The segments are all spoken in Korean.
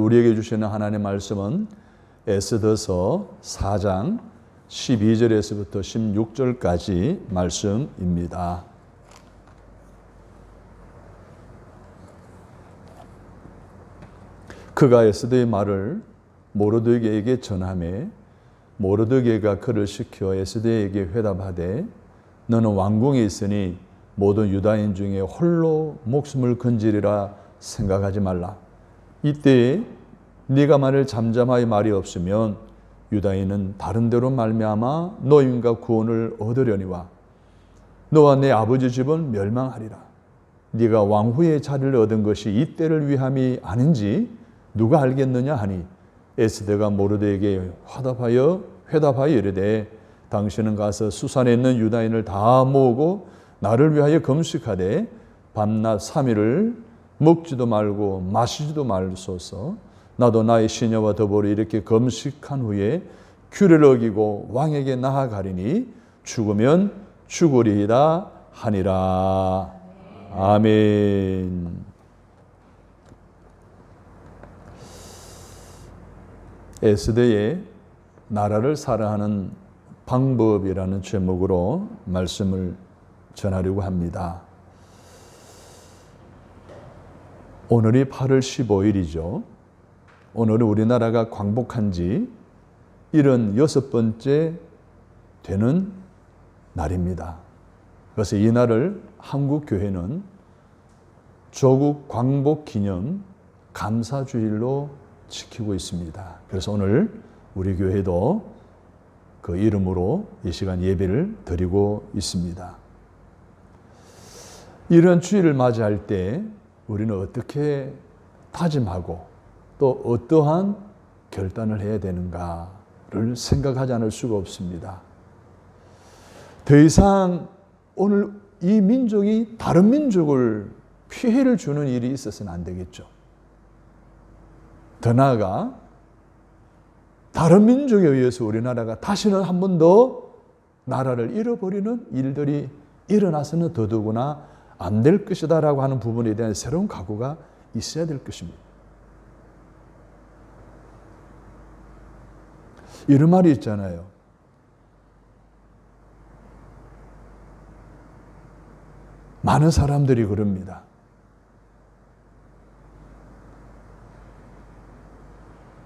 우리에게 주시는 하나님의 말씀은 에스더서 4장 12절에서부터 16절까지 말씀입니다. 그가 에스더의 말을 모르드게에게 전하매 모르드게가 그를 시켜 에스더에게 회답하되 너는 왕궁에 있으니 모든 유다인 중에 홀로 목숨을 건지리라 생각하지 말라. 이때에 네가 만일 잠잠하여 말이 없으면 유다인은 다른 데로 말미암아 노임과 구원을 얻으려니와 너와 내 아버지 집은 멸망하리라. 네가 왕후의 자리를 얻은 것이 이때를 위함이 아닌지 누가 알겠느냐 하니 에스더가 모르드에게 회답하여 이르되 당신은 가서 수산에 있는 유다인을 다 모으고 나를 위하여 금식하되 밤낮 3일을 먹지도 말고 마시지도 말소서. 나도 나의 시녀와 더불어 이렇게 금식한 후에 규례를 어기고 왕에게 나아가리니 죽으면 죽으리이다 하니라. 아멘. 에스더의 나라를 사랑하는 방법이라는 제목으로 말씀을 전하려고 합니다. 오늘이 8월 15일이죠. 오늘은 우리나라가 광복한 지 76번째 되는 날입니다. 그래서 이 날을 한국교회는 조국 광복 기념 감사주일로 지키고 있습니다. 그래서 오늘 우리 교회도 그 이름으로 이 시간 예배를 드리고 있습니다. 이런 주일을 맞이할 때 우리는 어떻게 다짐하고 또 어떠한 결단을 해야 되는가를 생각하지 않을 수가 없습니다. 더 이상 오늘 이 민족이 다른 민족을 피해를 주는 일이 있어서는 안 되겠죠. 더 나아가 다른 민족에 의해서 우리나라가 다시는 한 번 더 나라를 잃어버리는 일들이 일어나서는 더더구나 안 될 것이다라고 하는 부분에 대한 새로운 각오가 있어야 될 것입니다. 이런 말이 있잖아요. 많은 사람들이 그럽니다.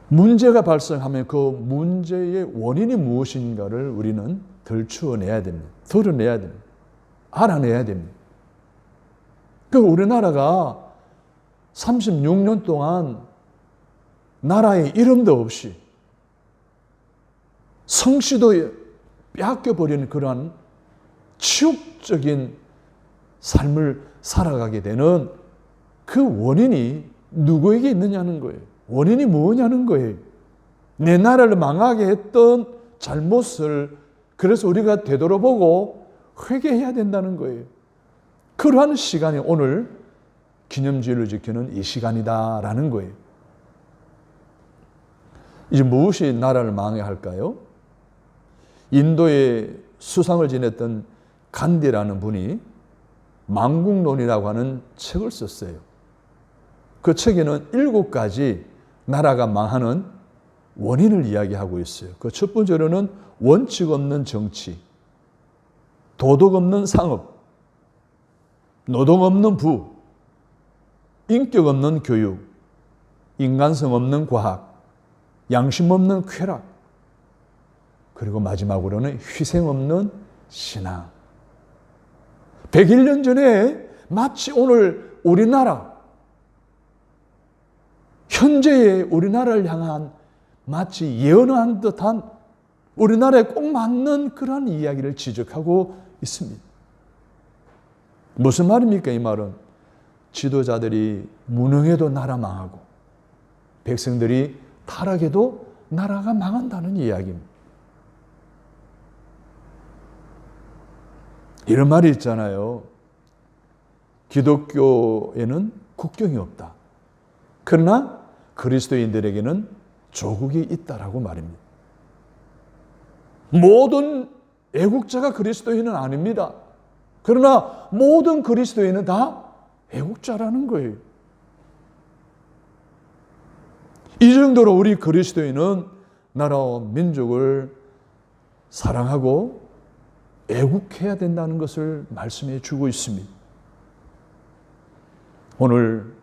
문제가 발생하면 그 문제의 원인이 무엇인가를 우리는 들추어내야 됩니다. 드러내야 됩니다. 알아내야 됩니다. 그 우리나라가 36년 동안 나라의 이름도 없이 성씨도 빼앗겨버리는 그러한 치욕적인 삶을 살아가게 되는 그 원인이 누구에게 있느냐는 거예요. 원인이 뭐냐는 거예요. 내 나라를 망하게 했던 잘못을 그래서 우리가 되돌아보고 회개해야 된다는 거예요. 그러한 시간이 오늘 기념주일을 지키는 이 시간이다라는 거예요. 이제 무엇이 나라를 망하게 할까요? 인도의 수상을 지냈던 간디라는 분이 망국론이라고 하는 책을 썼어요. 그 책에는 7가지 나라가 망하는 원인을 이야기하고 있어요. 그 첫 번째로는 원칙 없는 정치, 도덕 없는 상업, 노동 없는 부, 인격 없는 교육, 인간성 없는 과학, 양심 없는 쾌락, 그리고 마지막으로는 희생 없는 신앙. 101년 전에 마치 오늘 우리나라, 현재의 우리나라를 향한 마치 예언한 듯한 우리나라에 꼭 맞는 그런 이야기를 지적하고 있습니다. 무슨 말입니까? 이 말은 지도자들이 무능해도 나라 망하고 백성들이 타락해도 나라가 망한다는 이야기입니다. 이런 말이 있잖아요. 기독교에는 국경이 없다. 그러나 그리스도인들에게는 조국이 있다라고 말입니다. 모든 애국자가 그리스도인은 아닙니다. 그러나 모든 그리스도인은 다 애국자라는 거예요. 이 정도로 우리 그리스도인은 나라와 민족을 사랑하고 애국해야 된다는 것을 말씀해 주고 있습니다. 오늘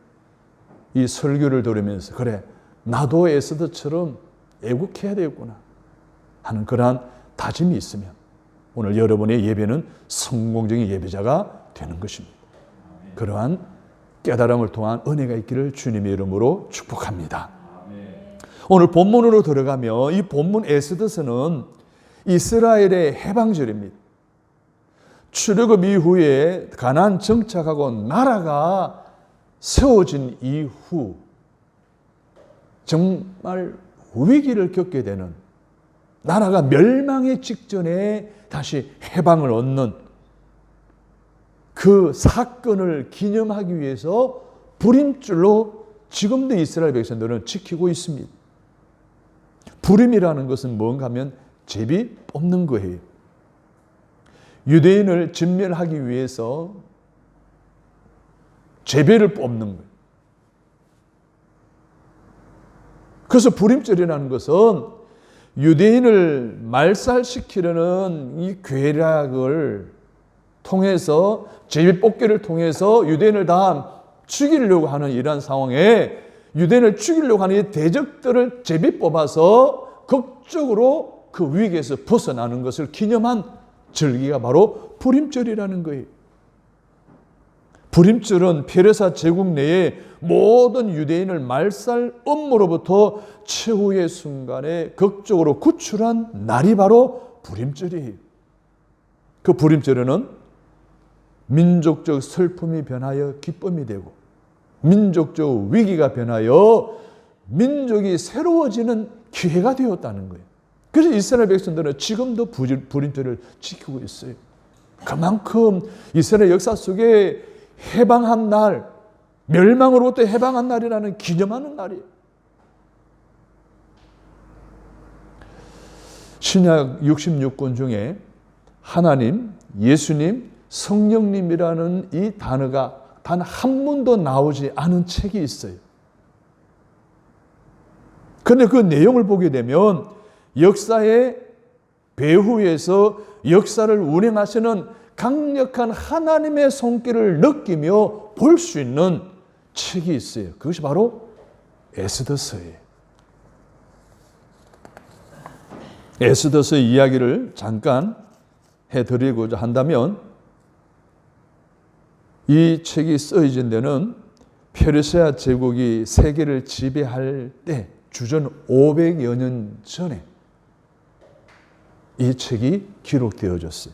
이 설교를 들으면서 그래, 나도 에스더처럼 애국해야 되겠구나 하는 그러한 다짐이 있으면 오늘 여러분의 예배는 성공적인 예배자가 되는 것입니다. 그러한 깨달음을 통한 은혜가 있기를 주님의 이름으로 축복합니다. 오늘 본문으로 들어가면 이 본문 에스더서는 이스라엘의 해방절입니다. 출애굽 이후에 가나안 정착하고 나라가 세워진 이후 정말 위기를 겪게 되는, 나라가 멸망의 직전에 다시 해방을 얻는 그 사건을 기념하기 위해서 불임줄로 지금도 이스라엘 백성들은 지키고 있습니다. 불임이라는 것은 뭔가 하면 제비 뽑는 거예요. 유대인을 진멸하기 위해서 제비를 뽑는 거예요. 그래서 불임절이라는 것은 유대인을 말살시키려는 이 괴략을 통해서, 제비 뽑기를 통해서 유대인을 다 죽이려고 하는 이러한 상황에 유대인을 죽이려고 하는 이 대적들을 제비 뽑아서 극적으로 그 위기에서 벗어나는 것을 기념한 절기가 바로 불임절이라는 거예요. 불임절은 페르사 제국 내에 모든 유대인을 말살 업무로부터 최후의 순간에 극적으로 구출한 날이 바로 불임절이에요. 그 불임절에는 민족적 슬픔이 변하여 기쁨이 되고 민족적 위기가 변하여 민족이 새로워지는 기회가 되었다는 거예요. 그래서 이스라엘 백성들은 지금도 불임절을 지키고 있어요. 그만큼 이스라엘 역사 속에 해방한 날, 멸망으로부터 해방한 날이라는 기념하는 날이에요. 신약 66권 중에 하나님, 예수님, 성령님이라는 이 단어가 단 한 번도 나오지 않은 책이 있어요. 그런데 그 내용을 보게 되면 역사의 배후에서 역사를 운행하시는 강력한 하나님의 손길을 느끼며 볼 수 있는 책이 있어요. 그것이 바로 에스더서예요. 에스더서 이야기를 잠깐 해드리고자 한다면, 이 책이 쓰여진 데는 페르시아 제국이 세계를 지배할 때 주전 500여 년 전에 이 책이 기록되어졌어요.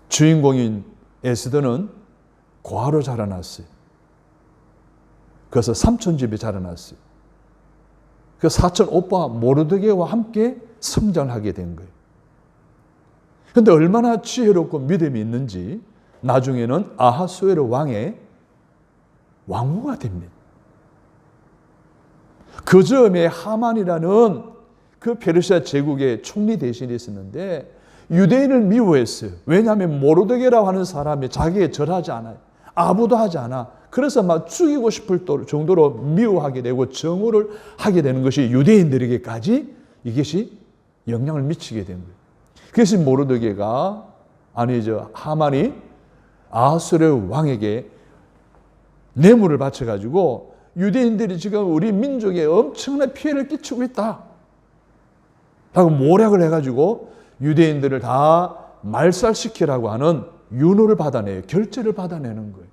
주인공인 에스더는 고아로 자라났어요. 그래서 삼촌집에 자라났어요. 그 사촌 오빠 모르드게와 함께 성장을 하게 된 거예요. 그런데 얼마나 지혜롭고 믿음이 있는지 나중에는 아하수에로 왕의 왕후가 됩니다. 그 즈음에 하만이라는 그 페르시아 제국의 총리 대신이 있었는데 유대인을 미워했어요. 왜냐하면 모르드게라고 하는 사람이 자기에 절하지 않아요. 아부도 하지 않아. 그래서 막 죽이고 싶을 정도로 미워하게 되고 정오를 하게 되는 것이 유대인들에게까지 이것이 영향을 미치게 된 거예요. 그래서 모르드게가, 아니죠, 하만이 아하수에로 왕에게 뇌물을 바쳐가지고 유대인들이 지금 우리 민족에 엄청난 피해를 끼치고 있다 라고 모략을 해가지고 유대인들을 다 말살시키라고 하는 윤호를 받아내요. 결제를 받아내는 거예요.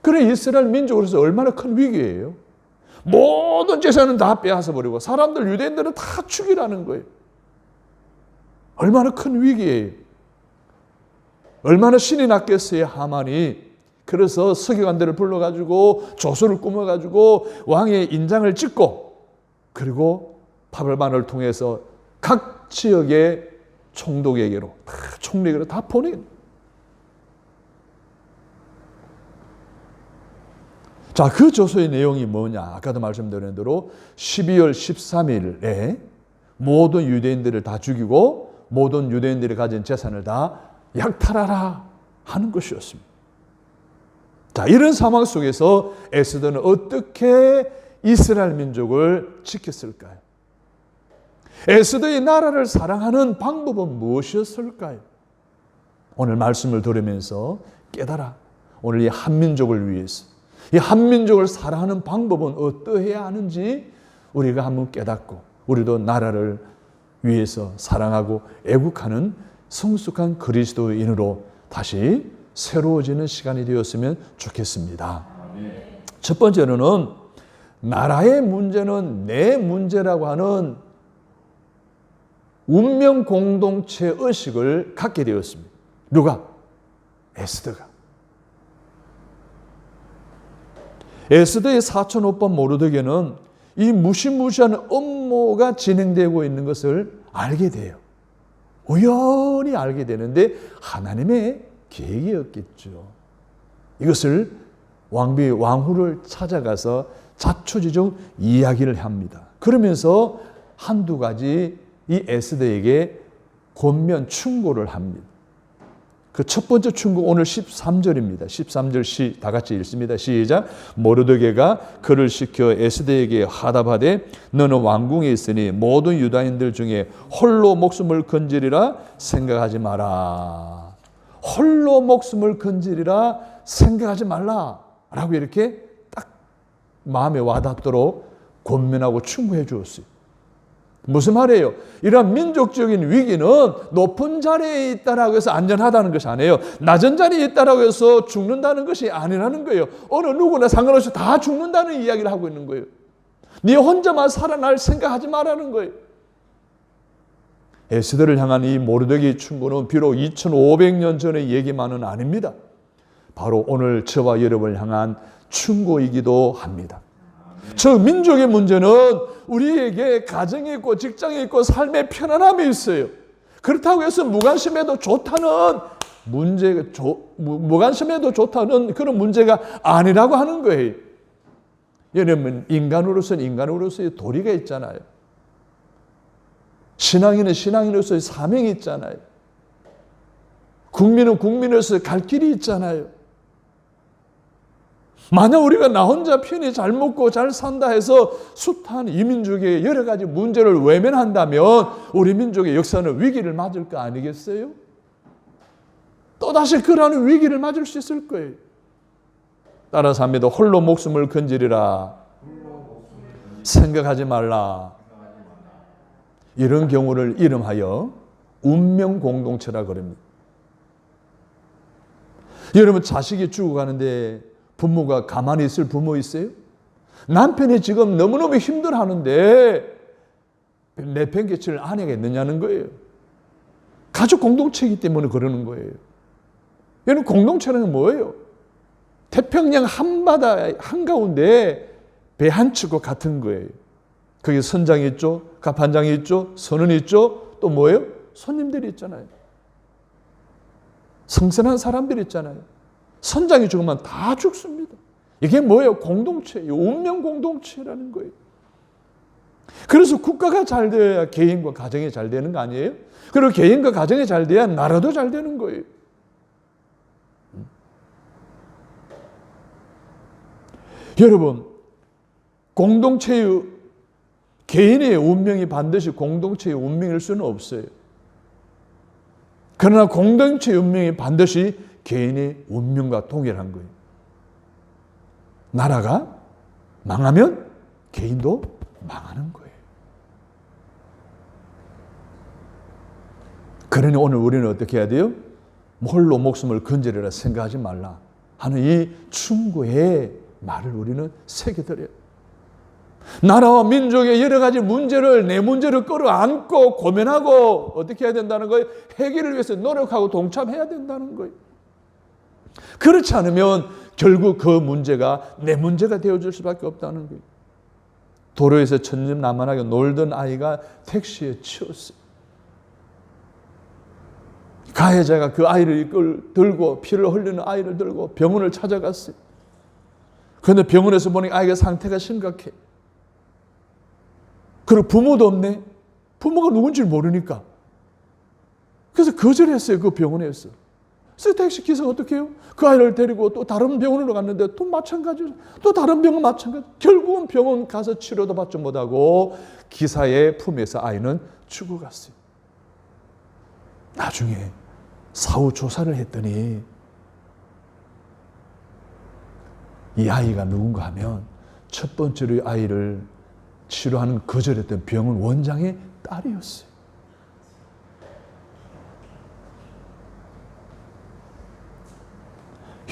그래, 이스라엘 민족으로서 얼마나 큰 위기예요. 모든 재산은 다 빼앗아 버리고 사람들, 유대인들은 다 죽이라는 거예요. 얼마나 큰 위기예요. 얼마나 신이 났겠어요, 하만이. 그래서 서기관들을 불러가지고 조서를 꾸며가지고 왕의 인장을 찍고, 그리고 파벌반을 통해서 각 지역의 총독에게로, 총리에게로 다 보내요. 자, 그 조서의 내용이 뭐냐? 아까도 말씀드린 대로 12월 13일에 모든 유대인들을 다 죽이고 모든 유대인들이 가진 재산을 다 약탈하라 하는 것이었습니다. 자, 이런 상황 속에서 에스더는 어떻게 이스라엘 민족을 지켰을까요? 에스더의 나라를 사랑하는 방법은 무엇이었을까요? 오늘 말씀을 들으면서 깨달아. 오늘 이 한민족을 위해서, 이 한민족을 사랑하는 방법은 어떠해야 하는지 우리가 한번 깨닫고 우리도 나라를 위해서 사랑하고 애국하는 성숙한 그리스도인으로 다시 새로워지는 시간이 되었으면 좋겠습니다. 첫 번째로는 나라의 문제는 내 문제라고 하는 운명 공동체 의식을 갖게 되었습니다. 누가? 에스더가. 에스더의 사촌 오빠 모르드게는 이 무시무시한 업무가 진행되고 있는 것을 알게 돼요. 우연히 알게 되는데 하나님의 계획이었겠죠. 이것을 왕후를 찾아가서 자초지종 이야기를 합니다. 그러면서 한두 가지 이 에스더에게 권면 충고를 합니다. 그 첫 번째 충고 오늘 13절입니다. 13절 다 같이 읽습니다. 시작. 모르드게가 그를 시켜 에스더에게 하답하되 너는 왕궁에 있으니 모든 유다인들 중에 홀로 목숨을 건지리라 생각하지 마라. 홀로 목숨을 건지리라 생각하지 말라 라고 이렇게 딱 마음에 와닿도록 권면하고 충고해 주었어요. 무슨 말이에요? 이런 민족적인 위기는 높은 자리에 있다라고 해서 안전하다는 것이 아니에요. 낮은 자리에 있다라고 해서 죽는다는 것이 아니라는 거예요. 어느 누구나 상관없이 다 죽는다는 이야기를 하고 있는 거예요. 네 혼자만 살아날 생각하지 말라는 거예요. 에스더를 향한 이 모르드게의 충고는 비록 2500년 전의 얘기만은 아닙니다. 바로 오늘 저와 여러분을 향한 충고이기도 합니다. 저 민족의 문제는 우리에게 가정이 있고 직장이 있고 삶의 편안함이 있어요. 그렇다고 해서 무관심해도 좋다는 무관심해도 좋다는 그런 문제가 아니라고 하는 거예요. 여러분, 인간으로서는 인간으로서의 도리가 있잖아요. 신앙인은 신앙인으로서의 사명이 있잖아요. 국민은 국민으로서의 갈 길이 있잖아요. 만약 우리가 나 혼자 편히 잘 먹고 잘 산다 해서 숱한 이민족의 여러 가지 문제를 외면한다면 우리 민족의 역사는 위기를 맞을 거 아니겠어요? 또다시 그러한 위기를 맞을 수 있을 거예요. 따라서 합니다. 홀로 목숨을 건지리라 생각하지 말라. 이런 경우를 이름하여 운명 공동체라 그럽니다. 여러분, 자식이 죽어가는데 부모가 가만히 있을 부모 있어요? 남편이 지금 너무너무 힘들어하는데 내팽개칠 아내가 있느냐는 거예요. 가족 공동체이기 때문에 그러는 거예요. 여러분, 공동체는 뭐예요? 태평양 한바다 한가운데 배 한 척과 같은 거예요. 거기 선장이 있죠, 갑판장이 있죠, 선원이 있죠, 또 뭐예요? 손님들이 있잖아요. 성선한 사람들이 있잖아요. 선장이 죽으면 다 죽습니다. 이게 뭐예요? 공동체예요. 운명 공동체라는 거예요. 그래서 국가가 잘 돼야 개인과 가정이 잘 되는 거 아니에요? 그리고 개인과 가정이 잘 돼야 나라도 잘 되는 거예요. 여러분, 공동체의 개인의 운명이 반드시 공동체의 운명일 수는 없어요. 그러나 공동체의 운명이 반드시 개인의 운명과 동일한 거예요. 나라가 망하면 개인도 망하는 거예요. 그러니 오늘 우리는 어떻게 해야 돼요? 홀로 목숨을 건지리라 생각하지 말라 하는 이 충고의 말을 우리는 새겨드려요. 나라와 민족의 여러 가지 문제를, 내 문제를 끌어안고 고민하고 어떻게 해야 된다는 거예요? 해결을 위해서 노력하고 동참해야 된다는 거예요. 그렇지 않으면 결국 그 문제가 내 문제가 되어줄 수밖에 없다는 거예요. 도로에서 천진난만하게 놀던 아이가 택시에 치였어요. 가해자가 그 아이를 들고 피를 흘리는 아이를 들고 병원을 찾아갔어요. 그런데 병원에서 보니 아이가 상태가 심각해. 그리고 부모도 없네. 부모가 누군지 모르니까. 그래서 거절했어요. 그 병원에서. 그래서 택시 기사가 어떻게 해요? 그 아이를 데리고 또 다른 병원으로 갔는데 또 마찬가지로 또 다른 병원 마찬가지. 결국은 병원 가서 치료도 받지 못하고 기사의 품에서 아이는 죽어갔어요. 나중에 사후 조사를 했더니 이 아이가 누군가 하면 첫 번째로 아이를 치료하는 거절했던 병원 원장의 딸이었어요.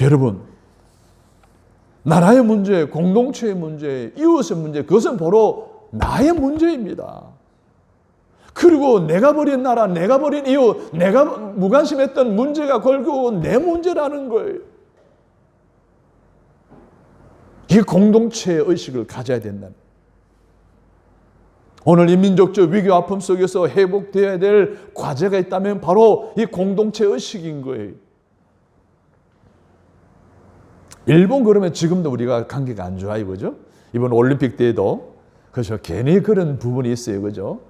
여러분, 나라의 문제, 공동체의 문제, 이웃의 문제, 그것은 바로 나의 문제입니다. 그리고 내가 버린 나라, 내가 버린 이웃, 내가 무관심했던 문제가 결국은 내 문제라는 거예요. 이 공동체의 의식을 가져야 된다는 거예요. 오늘 이 민족적 위기 아픔 속에서 회복되어야 될 과제가 있다면 바로 이 공동체 의식인 거예요. 일본 그러면 지금도 우리가 관계가 안 좋아요, 그죠? 이번 올림픽 때에도 그렇죠. 괜히 그런 부분이 있어요, 그죠?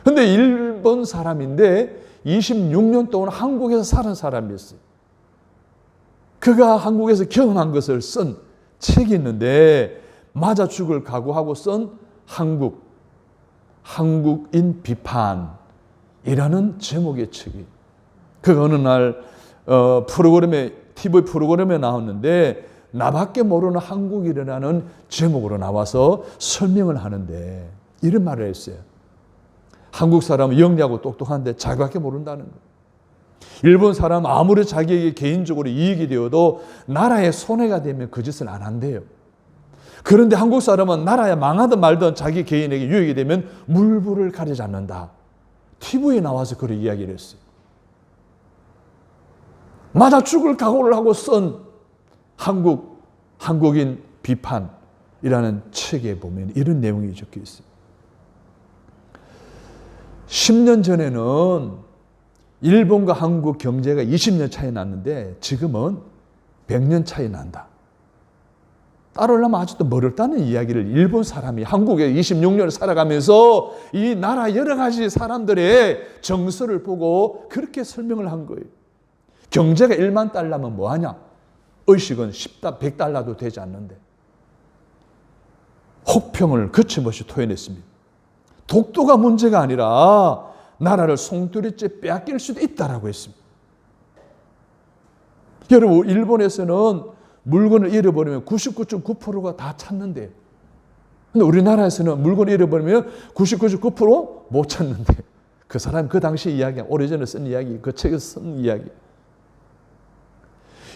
근데 일본 사람인데 26년 동안 한국에서 사는 사람이었어요. 그가 한국에서 경험한 것을 쓴 책이 있는데 맞아 죽을 각오하고 쓴 한국인 비판이라는 제목의 책이. 그가 어느 날 TV 프로그램에 나왔는데 나밖에 모르는 한국이라는 제목으로 나와서 설명을 하는데 이런 말을 했어요. 한국 사람은 영리하고 똑똑한데 자기밖에 모른다는 거예요. 일본 사람 아무리 자기에게 개인적으로 이익이 되어도 나라에 손해가 되면 그 짓을 안 한대요. 그런데 한국 사람은 나라에 망하든 말든 자기 개인에게 유익이 되면 물불을 가리지 않는다. TV에 나와서 그런 이야기를 했어요. 맞아 죽을 각오를 하고 쓴 한국인 비판이라는 책에 보면 이런 내용이 적혀 있어요. 10년 전에는 일본과 한국 경제가 20년 차이 났는데 지금은 100년 차이 난다. 따르려면 아직도 멀었다는 이야기를 일본 사람이 한국에 26년을 살아가면서 이 나라 여러 가지 사람들의 정서를 보고 그렇게 설명을 한 거예요. 경제가 1만 달러면 뭐하냐? 의식은 100달러도 되지 않는데. 혹평을 거침없이 토해냈습니다. 독도가 문제가 아니라 나라를 송두리째 빼앗길 수도 있다라고 했습니다. 여러분, 일본에서는 물건을 잃어버리면 99.9%가 다 찾는데, 근데 우리나라에서는 물건을 잃어버리면 99.9% 못 찾는데, 그 사람이 그 당시 이야기, 오래전에 쓴 이야기, 그 책에서 쓴 이야기.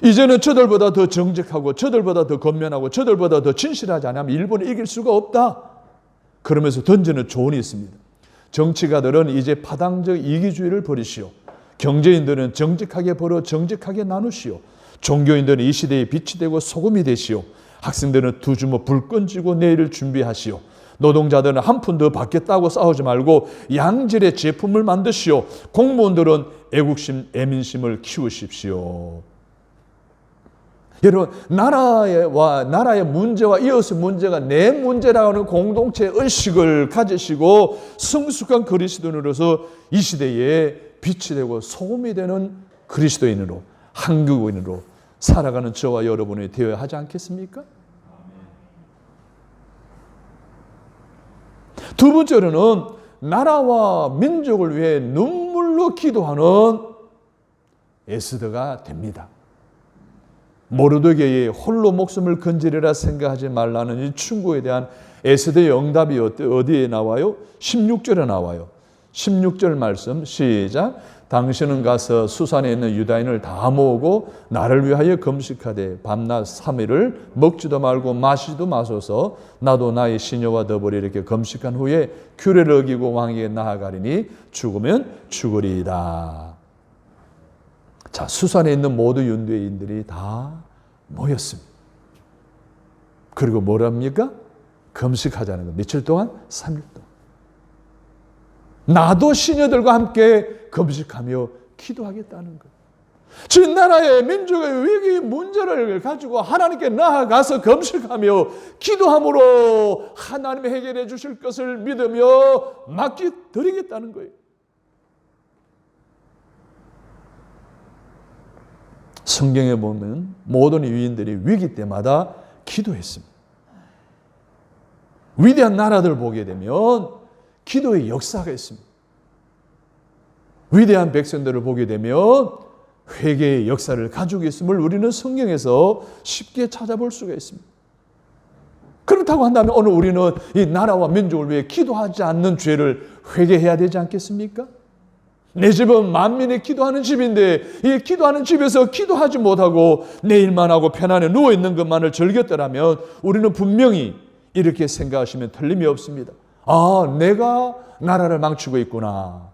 이제는 저들보다 더 정직하고 저들보다 더 건면하고 저들보다 더 진실하지 않으면 일본을 이길 수가 없다. 그러면서 던지는 조언이 있습니다. 정치가들은 이제 파당적 이기주의를 버리시오. 경제인들은 정직하게 벌어 정직하게 나누시오. 종교인들은 이 시대에 빛이 되고 소금이 되시오. 학생들은 두 주먹 불 끈지고 내일을 준비하시오. 노동자들은 한 푼 더 받겠다고 싸우지 말고 양질의 제품을 만드시오. 공무원들은 애국심, 애민심을 키우십시오. 여러분, 나라의 문제와 이웃의 문제가 내 문제라고 하는 공동체 의식을 가지시고 성숙한 그리스도인으로서 이 시대에 빛이 되고 소금이 되는 그리스도인으로, 한국인으로 살아가는 저와 여러분이 되어야 하지 않겠습니까? 두 번째로는 나라와 민족을 위해 눈물로 기도하는 에스더가 됩니다. 모르드게의 홀로 목숨을 건지리라 생각하지 말라는 이 충고에 대한 에스더의 응답이 어디에 나와요? 16절에 나와요. 16절 말씀 시작. 당신은 가서 수산에 있는 유다인을 다 모으고 나를 위하여 금식하되 밤낮 3일을 먹지도 말고 마시지도 마소서. 나도 나의 시녀와 더불어 이렇게 금식한 후에 규례를 어기고 왕에게 나아가리니 죽으면 죽으리이다. 자, 수산에 있는 모든 윤대인들이 다 모였습니다. 그리고 뭐랍니까? 금식하자는 거. 며칠 동안? 3일 동안. 나도 시녀들과 함께 금식하며 기도하겠다는 거예요. 진 나라의 민족의 위기 문제를 가지고 하나님께 나아가서 금식하며 기도함으로 하나님이 해결해 주실 것을 믿으며 맡겨드리겠다는 거예요. 성경에 보면 모든 유인들이 위기 때마다 기도했습니다. 위대한 나라들 보게 되면 기도의 역사가 있습니다. 위대한 백성들을 보게 되면 회개의 역사를 가지고 있음을 우리는 성경에서 쉽게 찾아볼 수가 있습니다. 그렇다고 한다면 오늘 우리는 이 나라와 민족을 위해 기도하지 않는 죄를 회개해야 되지 않겠습니까? 내 집은 만민이 기도하는 집인데 이 기도하는 집에서 기도하지 못하고 내 일만 하고 편안해 누워있는 것만을 즐겼더라면 우리는 분명히 이렇게 생각하시면 틀림이 없습니다. 아, 내가 나라를 망치고 있구나.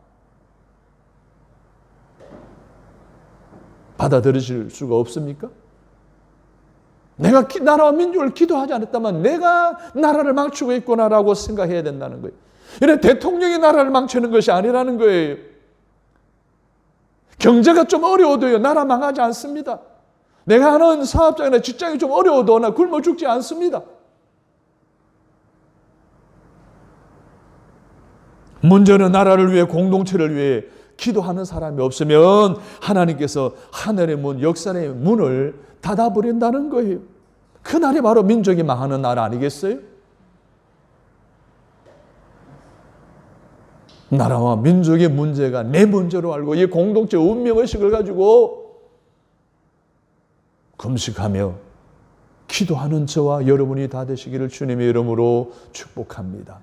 받아들이실 수가 없습니까? 내가 나라와 민족을 기도하지 않았다면 내가 나라를 망치고 있구나라고 생각해야 된다는 거예요. 이런 대통령이 나라를 망치는 것이 아니라는 거예요. 경제가 좀 어려워도요, 나라 망하지 않습니다. 내가 하는 사업장이나 직장이 좀 어려워도 나 굶어 죽지 않습니다. 문제는 나라를 위해, 공동체를 위해 기도하는 사람이 없으면 하나님께서 하늘의 문, 역사의 문을 닫아버린다는 거예요. 그날이 바로 민족이 망하는 날 아니겠어요? 나라와 민족의 문제가 내 문제로 알고 이 공동체 운명의식을 가지고 금식하며 기도하는 저와 여러분이 다 되시기를 주님의 이름으로 축복합니다.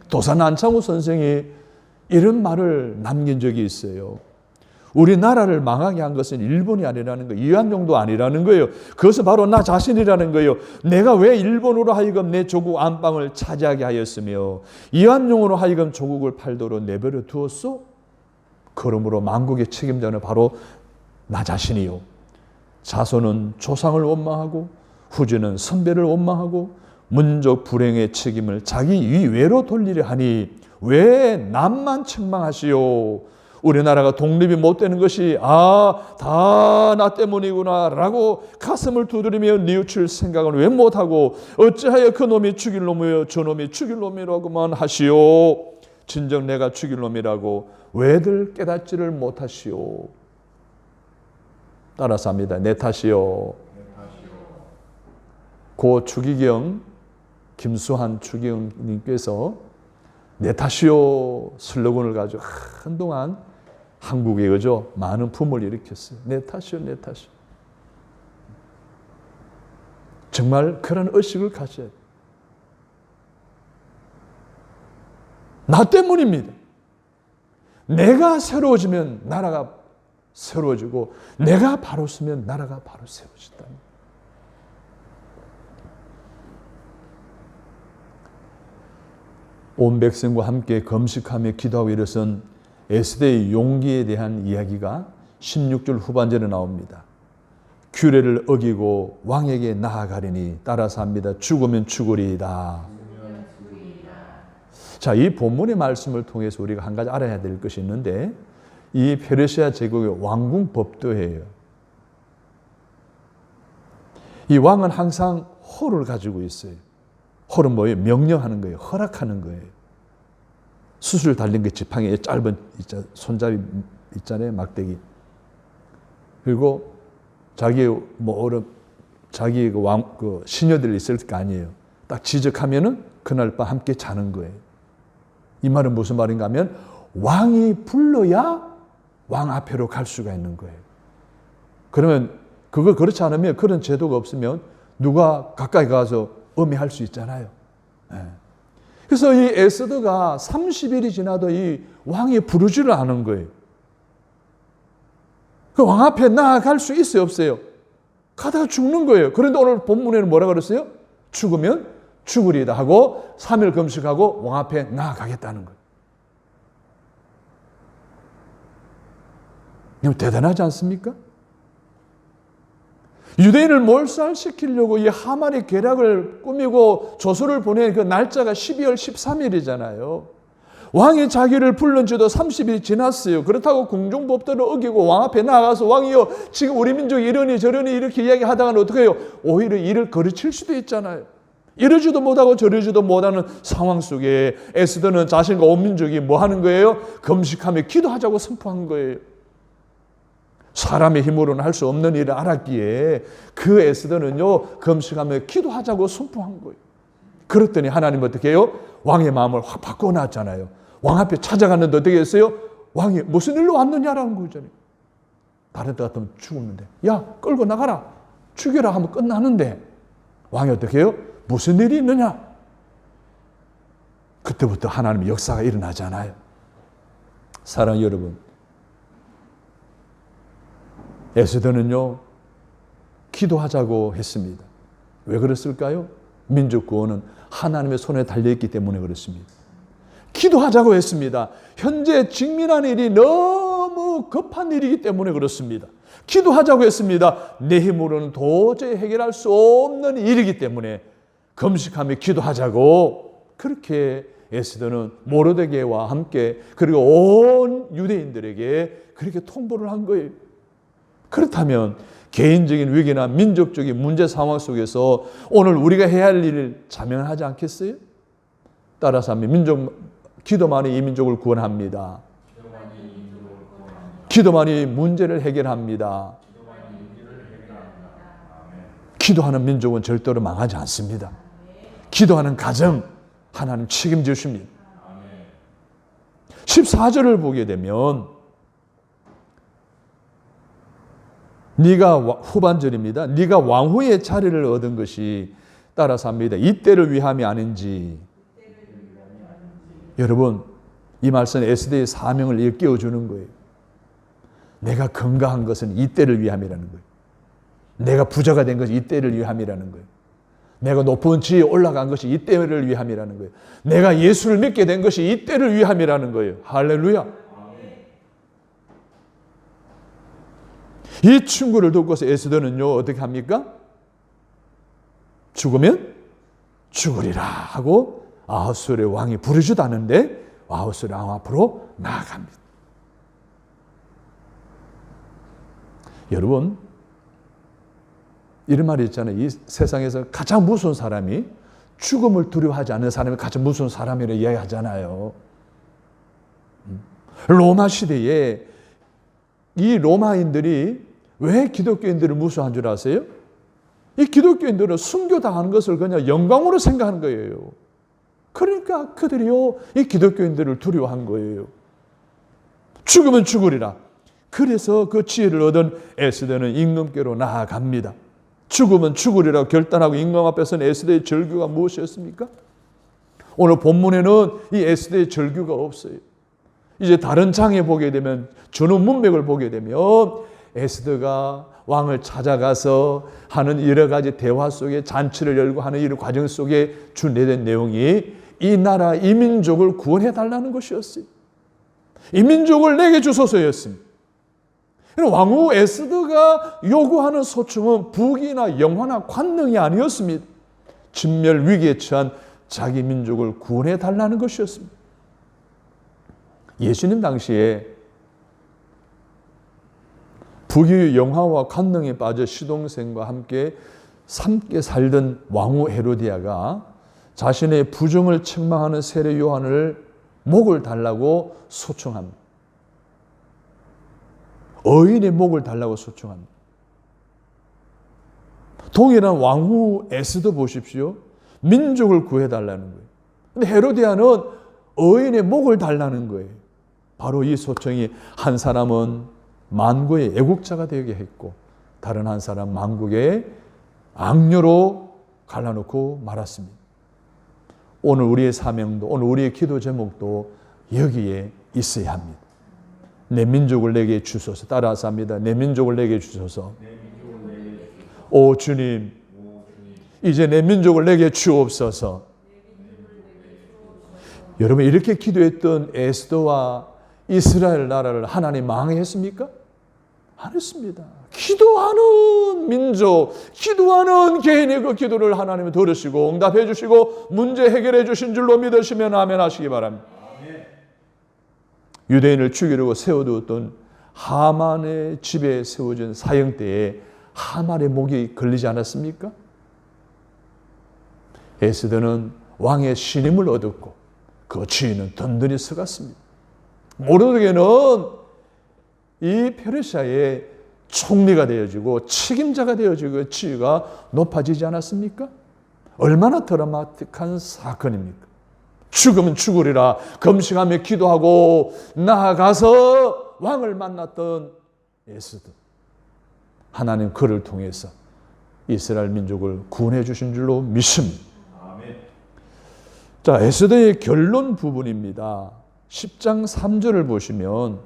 도산 안창호 선생이 이런 말을 남긴 적이 있어요. 우리나라를 망하게 한 것은 일본이 아니라는 거예요. 이완용도 아니라는 거예요. 그것은 바로 나 자신이라는 거예요. 내가 왜 일본으로 하여금 내 조국 안방을 차지하게 하였으며 이완용으로 하여금 조국을 팔도로 내버려 두었소? 그러므로 만국의 책임자는 바로 나 자신이요. 자손은 조상을 원망하고 후주는 선배를 원망하고 민족 불행의 책임을 자기 위외로 돌리려 하니 왜 남만 책망하시오? 우리나라가 독립이 못 되는 것이 다 나 때문이구나 라고 가슴을 두드리며 뉘우칠 생각을 왜 못하고 어찌하여 그 놈이 죽일 놈이요 저 놈이 죽일 놈이라고만 하시오? 진정 내가 죽일 놈이라고 왜들 깨닫지를 못하시오? 따라서 합니다. 내 탓이요. 고 추기경, 김수한 추기경님께서 내 탓이요 슬로건을 가지고 한동안 한국에 그죠 많은 붐을 일으켰어요. 내 탓이요, 내 탓이요. 정말 그런 의식을 가져야 돼요. 나 때문입니다. 내가 새로워지면 나라가 새로워지고 내가 바로 서면 나라가 바로 세워진다. 온 백성과 함께 금식하며 기도하고 일어선 에스더의 용기에 대한 이야기가 16절 후반절에 나옵니다. 규례를 어기고 왕에게 나아가리니 따라서 합니다. 죽으면 죽으리이다. 자, 이 본문의 말씀을 통해서 우리가 한 가지 알아야 될 것이 있는데 이 페르시아 제국의 왕궁 법도예요. 이 왕은 항상 호를 가지고 있어요. 호는 뭐예요? 명령하는 거예요. 허락하는 거예요. 수술 달린 그 지팡이 짧은 손잡이 있잖아요. 막대기. 그리고 자기 자기 그 시녀들이 있을 거 아니에요. 딱 지적하면은 그날 밤 함께 자는 거예요. 이 말은 무슨 말인가 하면 왕이 불러야 왕 앞에로 갈 수가 있는 거예요. 그러면 그거 그렇지 않으면 그런 제도가 없으면 누가 가까이 가서 음해할 수 있잖아요. 그래서 이 에스더가 30일이 지나도 이 왕이 부르지를 않은 거예요. 그 왕 앞에 나아갈 수 있어요, 없어요? 가다가 죽는 거예요. 그런데 오늘 본문에는 뭐라 그랬어요? 죽으면 죽으리다 하고 3일 금식하고 왕 앞에 나아가겠다는 거예요. 이거 대단하지 않습니까? 유대인을 몰살시키려고 이 하만이 계략을 꾸미고 조서를 보낸 그 날짜가 12월 13일이잖아요. 왕이 자기를 불른 지도 30일이 지났어요. 그렇다고 궁중법도를 어기고 왕 앞에 나가서 왕이여 지금 우리 민족이 이러니 저러니 이렇게 이야기하다가는 어떻게 해요? 오히려 일을 거르칠 수도 있잖아요. 이러지도 못하고 저러지도 못하는 상황 속에 에스더는 자신과 온 민족이 뭐 하는 거예요? 금식하며 기도하자고 선포한 거예요. 사람의 힘으로는 할 수 없는 일을 알았기에 그 에스더는요, 금식하며 기도하자고 선포한 거예요. 그랬더니 하나님 어떻게 해요? 왕의 마음을 확 바꿔놨잖아요. 왕 앞에 찾아갔는데 어떻게 했어요? 왕이 무슨 일로 왔느냐라는 거잖아요. 다른 데 같으면 죽었는데, 야, 끌고 나가라, 죽여라 하면 끝나는데 왕이 어떻게 해요? 무슨 일이 있느냐? 그때부터 하나님의 역사가 일어나잖아요. 사랑하는 여러분, 에스더는요, 기도하자고 했습니다. 왜 그랬을까요? 민족 구원은 하나님의 손에 달려있기 때문에 그렇습니다. 기도하자고 했습니다. 현재 직면한 일이 너무 급한 일이기 때문에 그렇습니다. 기도하자고 했습니다. 내 힘으로는 도저히 해결할 수 없는 일이기 때문에 금식하며 기도하자고, 그렇게 에스더는 모르드게와 함께 그리고 온 유대인들에게 그렇게 통보를 한 거예요. 그렇다면 개인적인 위기나 민족적인 문제 상황 속에서 오늘 우리가 해야 할 일을 자명하지 않겠어요? 따라서 하면 기도만이 이 민족을 구원합니다. 기도만이 문제를 해결합니다. 기도하는 민족은 절대로 망하지 않습니다. 기도하는 가정 하나님 책임지십니다. 14절을 보게 되면 네가 후반절입니다. 네가 왕후의 자리를 얻은 것이 따라서 합니다. 이때를 위함이 아닌지. 여러분, 이 말씀은 에스더의 사명을 일깨워주는 거예요. 내가 건강한 것은 이때를 위함이라는 거예요. 내가 부자가 된 것이 이때를 위함이라는 거예요. 내가 높은 지위에 올라간 것이 이때를 위함이라는 거예요. 내가 예수를 믿게 된 것이 이때를 위함이라는 거예요. 할렐루야. 이 친구를 듣고서 에스더는요, 어떻게 합니까? 죽으면 죽으리라 하고 아하수엘의 왕이 부르지도 않은데 아하수엘의 왕 앞으로 나아갑니다. 여러분, 이런 말이 있잖아요. 이 세상에서 가장 무서운 사람이 죽음을 두려워하지 않는 사람이 가장 무서운 사람이라고 이야기하잖아요. 로마 시대에 이 로마인들이 왜 기독교인들을 무서워한 줄 아세요? 이 기독교인들은 순교당하는 것을 그냥 영광으로 생각하는 거예요. 그러니까 그들이요, 이 기독교인들을 두려워한 거예요. 죽으면 죽으리라. 그래서 그 지혜를 얻은 에스더는 임금께로 나아갑니다. 죽으면 죽으리라 결단하고 임금 앞에 선 에스더의 절규가 무엇이었습니까? 오늘 본문에는 이 에스더의 절규가 없어요. 이제 다른 장에 보게 되면, 전후 문맥을 보게 되면 에스더가 왕을 찾아가서 하는 여러 가지 대화 속에 잔치를 열고 하는 이 과정 속에 준비된 내용이 이 나라, 이 민족을 구원해 달라는 것이었어요. 이 민족을 내게 주소서였습니다. 왕후 에스더가 요구하는 소청은 부귀나 영화나 관능이 아니었습니다. 진멸 위기에 처한 자기 민족을 구원해 달라는 것이었습니다. 예수님 당시에 부귀 영화와 관능에 빠져 시동생과 함께 살던 왕후 헤로디아가 자신의 부정을 책망하는 세례 요한을 목을 달라고 소청합니다. 어인의 목을 달라고 소청합니다. 동일한 왕후 에스더 보십시오. 민족을 구해달라는 거예요. 근데 헤로디아는 어인의 목을 달라는 거예요. 바로 이 소청이 한 사람은 만국의 애국자가 되게 했고 다른 한 사람 만국의 악녀로 갈라놓고 말았습니다. 오늘 우리의 사명도, 오늘 우리의 기도 제목도 여기에 있어야 합니다. 내 민족을 내게 주소서. 따라서 합니다. 내 민족을 내게 주소서. 오 주님, 이제 내 민족을 내게 주옵소서. 여러분, 이렇게 기도했던 에스더와 이스라엘 나라를 하나님 망했습니까? 안 했습니다. 기도하는 민족, 기도하는 개인의 그 기도를 하나님이 들으시고 응답해 주시고 문제 해결해 주신 줄로 믿으시면 아멘 하시기 바랍니다. 유대인을 죽이려고 세워두었던 하만의 집에 세워진 사형 때에 하만의 목이 걸리지 않았습니까? 에스더는 왕의 신임을 얻었고 그 주인은 든든히 서갔습니다. 모르드게는 이 페르시아의 총리가 되어지고 책임자가 되어지고 지위가 높아지지 않았습니까? 얼마나 드라마틱한 사건입니까? 죽으면 죽으리라 금식하며 기도하고 나아가서 왕을 만났던 에스더. 하나님 그를 통해서 이스라엘 민족을 구원해 주신 줄로 믿습니다. 아멘. 자, 에스더의 결론 부분입니다. 10장 3절을 보시면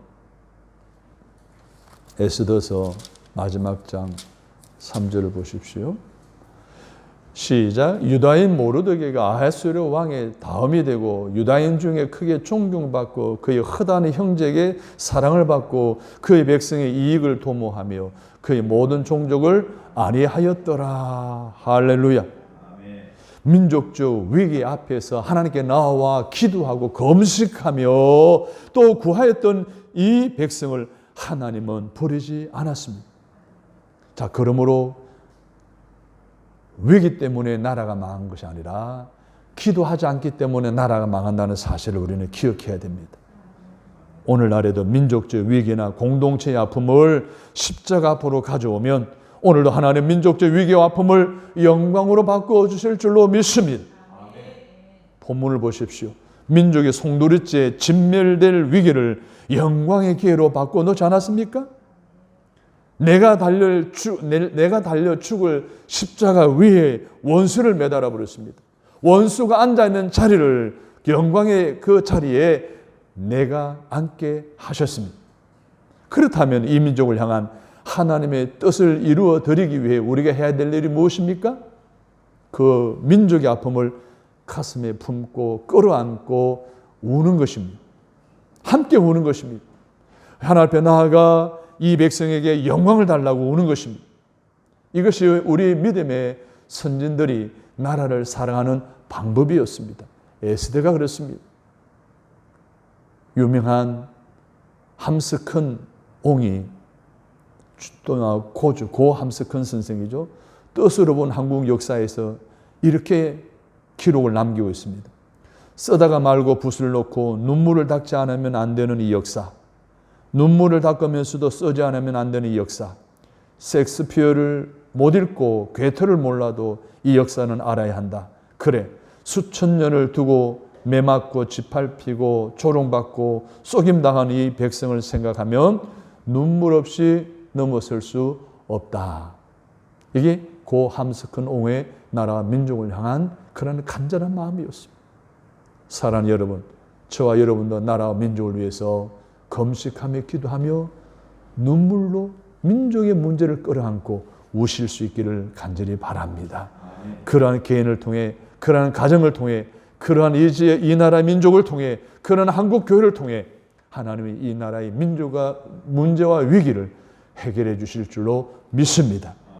에스더서 마지막 장 3절을 보십시오. 시작. 유다인 모르드게가 아하스웨로 왕의 다음이 되고 유다인 중에 크게 존경받고 그의 허다한 형제에게 사랑을 받고 그의 백성의 이익을 도모하며 그의 모든 종족을 안위하였더라. 할렐루야. 아멘. 민족적 위기 앞에서 하나님께 나와 기도하고 검식하며 또 구하였던 이 백성을 하나님은 버리지 않았습니다. 자, 그러므로 위기 때문에 나라가 망한 것이 아니라 기도하지 않기 때문에 나라가 망한다는 사실을 우리는 기억해야 됩니다. 오늘날에도 민족적 위기나 공동체의 아픔을 십자가 앞으로 가져오면 오늘도 하나님 민족적 위기와 아픔을 영광으로 바꾸어 주실 줄로 믿습니다. 본문을 보십시오. 민족의 송두리째 진멸될 위기를 영광의 기회로 바꾸어 놓지 않았습니까? 내가 달려 죽을 십자가 위에 원수를 매달아 버렸습니다. 원수가 앉아있는 자리를 영광의 그 자리에 내가 앉게 하셨습니다. 그렇다면 이 민족을 향한 하나님의 뜻을 이루어 드리기 위해 우리가 해야 될 일이 무엇입니까? 그 민족의 아픔을 가슴에 품고 끌어안고 우는 것입니다. 함께 우는 것입니다. 하나님 앞에 나아가 이 백성에게 영광을 달라고 우는 것입니다. 이것이 우리 믿음의 선진들이 나라를 사랑하는 방법이었습니다. 에스더가 그렇습니다. 유명한 함스큰 옹이 또 고 함스큰 선생이죠. 뜻으로 본 한국 역사에서 이렇게 기록을 남기고 있습니다. 쓰다가 말고 붓을 놓고 눈물을 닦지 않으면 안 되는 이 역사. 눈물을 닦으면서도 쓰지 않으면 안 되는 이 역사. 셰익스피어를 못 읽고 괴테를 몰라도 이 역사는 알아야 한다. 그래, 수천 년을 두고 매맞고 짓밟히고 조롱받고 속임당한 이 백성을 생각하면 눈물 없이 넘어설 수 없다. 이게 고 함스큰 옹의 나라와 민족을 향한 그런 간절한 마음이었습니다. 사랑하는 여러분, 저와 여러분도 나라와 민족을 위해서 검식하며 기도하며 눈물로 민족의 문제를 끌어안고 우실 수 있기를 간절히 바랍니다. 그러한 개인을 통해, 그러한 가정을 통해, 그러한 이 나라의 민족을 통해, 그러한 한국 교회를 통해 하나님이 이 나라의 민족과 문제와 위기를 해결해 주실 줄로 믿습니다.